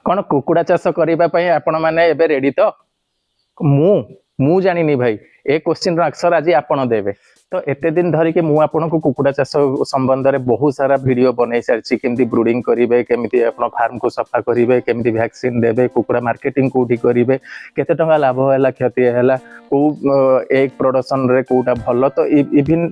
कौन कुकुड़ा चाष करने आपण मैंने एबे रेडी तो मु जानी भाई ए क्वेश्चन आंसर आज आपण देवे तो एते दिन धरिके मु आपन को कुकुड़ा चाष संबंध में बहुत सारा वीडियो बनई सारी केमती ब्रूडिंग करेंगे केमती आपन फार्म को सफा करेंगे केमती वैक्सीन देवे कुकुड़ा मार्केटिंग कोठी करेंगे केते टंका लाभ है क्षति है को एग प्रोडक्शन रे कोटा भल तो इवन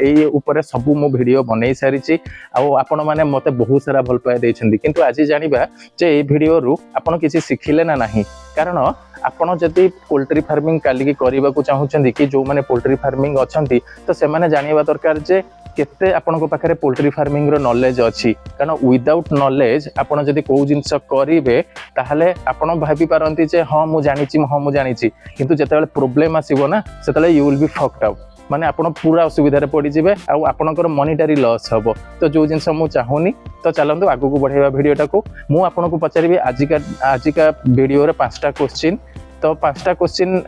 ए ऊपर सब मु वीडियो बनई सारी आपण माने मते बहुत सारा भल पाए देछंदी किंतु आज जानिबा जे ए वीडियो रु आपण किछि सिखिले ना नाही कारण आपण जदि पोल्ट्री फार्मिंग काली करने को चाहूँगी कि जो मैंने पोल्ट्री फार्मिंग अच्छा तो से मैंने जानवा दरकार जे केते आपण पाखे पोल्ट्री फार्मिंग रो नॉलेज अच्छी कारण विदाउट नॉलेज आपण जदि को जिनस करेंगे ताहले आपण भाभी पारंती जे हाँ मु जानी किंतु जेतेबेले प्रॉब्लम आसीबो ना सेतेबेले you will be fucked out माने आपण पूरा असुविधा पड़ जाए आपणकर मॉनिटरी लॉस हम तो जो जिनस मु चाहूनी तो चलतु आगू को बढ़ेगा वीडियोटा को मु आपन को पचारि आजिका वीडियो रे 5टा क्वेश्चन तो 5टा क्वेश्चन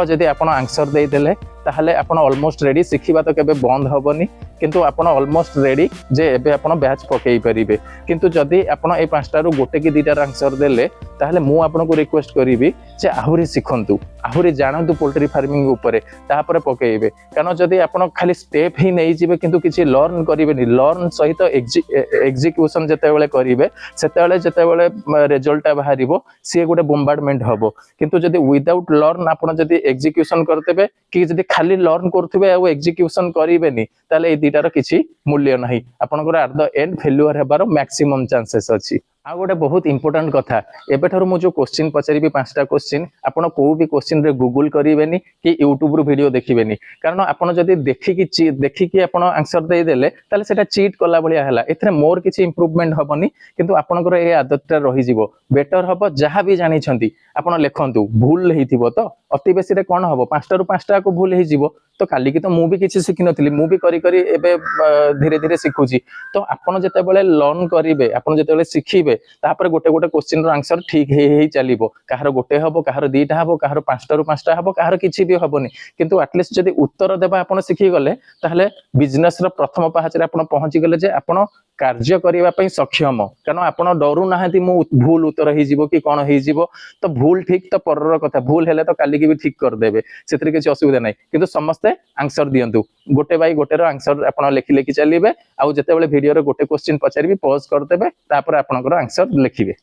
जदि आपण आंसर दे देले ताहले आपण ऑलमोस्ट रेडी शिखिबा तो केबे बंद होबनी किंतु आपण ऑलमोस्ट रेडी जे एबे आपण बैच पकई परिबे किंतु जदि आपण ए 5टा रु गोटे कि 2टा आंसर देले ताहले मु आपण को रिक्वेस्ट करिवि जे आहुरी शिखंतु आहुरी जानतु पोल्ट्री फार्मिंग ऊपर तापर पकईबे कारण जदि आपण खाली स्टेप ही नहीं जिवे किंतु किछि लर्न करिवेनी लर्न सहित एग्जीक्यूशन जेतेबेले करिवे सेतेबेले जेतेबेले रिजल्ट बाहरिबो सी गोटे बोम्बार्डमेंट हबो किंतु जदि विदाउट लर्न आपण जदि एग्जीक्यूशन करतेबे कि जदि खाली लर्न करथुबे आ एग्जीक्यूशन करिवेनी ताले ए दीटार किछि मूल्य नाही आपनकर एट द एंड फेल्युअर हेबार मैक्सिमम चांसेस अछि आ गोटे बहुत इंपोर्टेंट कथा एबेठारु मु जो क्वेश्चन पचारिबी 5टा क्वेश्चन आपण को भी क्वेश्चन रे गूगल करिवेनी कि यूट्यूब रो वीडियो देखिबेनी कारण आपण जदि देखिकी आपण आंसर दे देले ताले सेटा चीट कला भलिया हला एथरे मोर किछि इंप्रूवमेंट हबनी किंतु आपनकर ए आदतटा रहि जिवो बेटर हबो जहां भी जानि छंती आपण लेखंतु भूल हेतिबो तो अति बेसी रे कोन हबो 5टा रु 5टा को भूल हे जिवो तो काली की तो मु भी किछि सिखि नथिली मु भी करी करी एबे धीरे धीरे सिखुची तो आपण जते बेले लर्न करिवे आपण जते बेले सिखिबे तापर गोटे गोटे क्वेश्चन रो आंसर ठीक हे चलिबो कहार गोटे हबो कहार 2टा हबो कहार 5टा रु 5टा हबो कहार किछि भी हबोनी किंतु एटलीस्ट जदि उत्तर देबा आपण सिखि गले ताहले बिजनेस रो प्रथम पाहाच रे आपण पहुंची गले जे आपण कार्य करबा पई सक्षम कारण आपण डरू नाहंती मु भूल उत्तर हे जिवो कि कोन हे जिवो तो भूल ठीक तो परर कथा भूल हेले तो काली की भी ठीक कर देबे सेतरे किछि असुविधा नै किंतु समस्ते आंसर दियंतु गोटे बाई गोटे रो आंसर आपण लेखि लेखि चलिबे आ जते बेले वीडियो रे गोटे क्वेश्चन पचारिबी पॉज कर देबे तापर आपनकर आंसर लिखिबे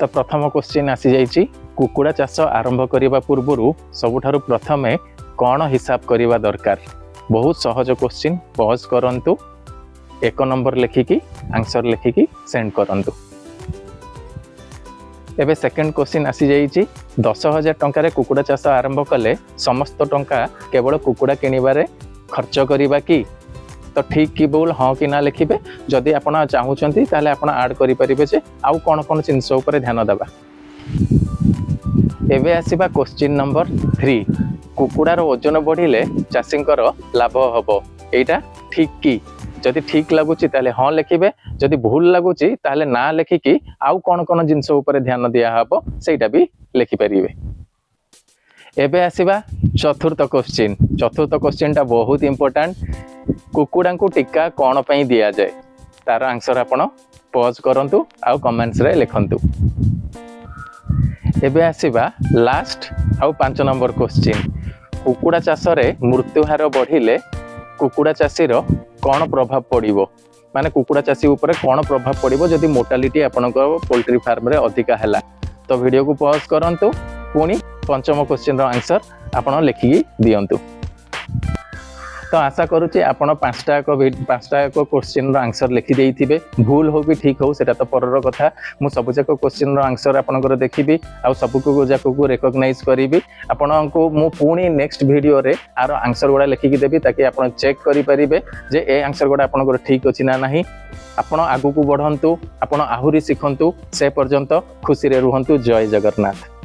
तो प्रथम क्वेश्चन आसी जाइछि कुकुड़ा चाष आरंभ करिबा पूर्वरु सबुठारु प्रथमे कौन हिसाब करिबा दरकार बहुत सहज क्वेश्चन पॉज करंतु 1 नंबर लिखिकी आंसर लिखिकी सेंड करंतु एबे सेकंड क्वेश्चन आसी जाइछि 10,000 टंका रे कुकुड़ा चाष आरंभ कले समस्त टंका केवल कुकुड़ा किनिबारे खर्च करिबा कि तो ठीक कि बोल हाँ कि ना लिखिबे जदि आपण चाहूचंती ताले आपण ऐड करि परिबे जे आउ कोन कोन जिंस ऊपर ध्यान देबा एबे आसीबा क्वेश्चन नंबर 3 कुकुड़ार ओजन बढ़िले चाषींकर लाभ हबो एटा ठीक कि जदि ठीक लगुची ताले हाँ लिखिबे जदि भूल लगुची ताले ना लिखिकी आउ कोन कोन जिंस ऊपर ध्यान दिया हबो सेटा भी लिखि परिबे एबे आसीबा चतुर्थ क्वेश्चन टा बहुत इंपोर्टेंट कुकुड़ा को टीका कौन पई दिया जाए तार आंसर आपण पॉज करंतु आउ कमेंट्स रे लिखंतु एबे आसीबा लास्ट आउ 5 नंबर क्वेश्चन कुकुड़ा चाष रे मृत्यु हार बढ़िले कुकुड़ा चाषी रो कौन प्रभाव पड़िबो माने कुकुड़ा चाषी ऊपर कौन प्रभाव पड़िबो जदि मोर्टालिटी आपनकर पोल्ट्री फार्म रे अधिका हैला तो वीडियो को पॉज करंतु पुनी पंचम क्वेश्चन रो आंसर आपण लिखि दियंतु तो आशा करुचे आपण 5टा क्वेश्चन रो आंसर लिखि देइथिबे भूल हो कि ठीक हो सेटा तो परर कथा मु सब जाक क्वेश्चन रो आंसर आपनकर देखिबी आ सब को जाक को रिकॉग्नाइज करिवि आपण को मु पुनी नेक्स्ट वीडियो रे आरो आंसर गुडा लिखि देबी ताकि आपण चेक करि परिबे जे ए आंसर गुडा आपनकर ठीक अछि ना नाही आपण आगु को बढ़ंतु आपण आहुरी सिखंतु से पर्यंत खुशी रे रुहंतु जय जगन्नाथ।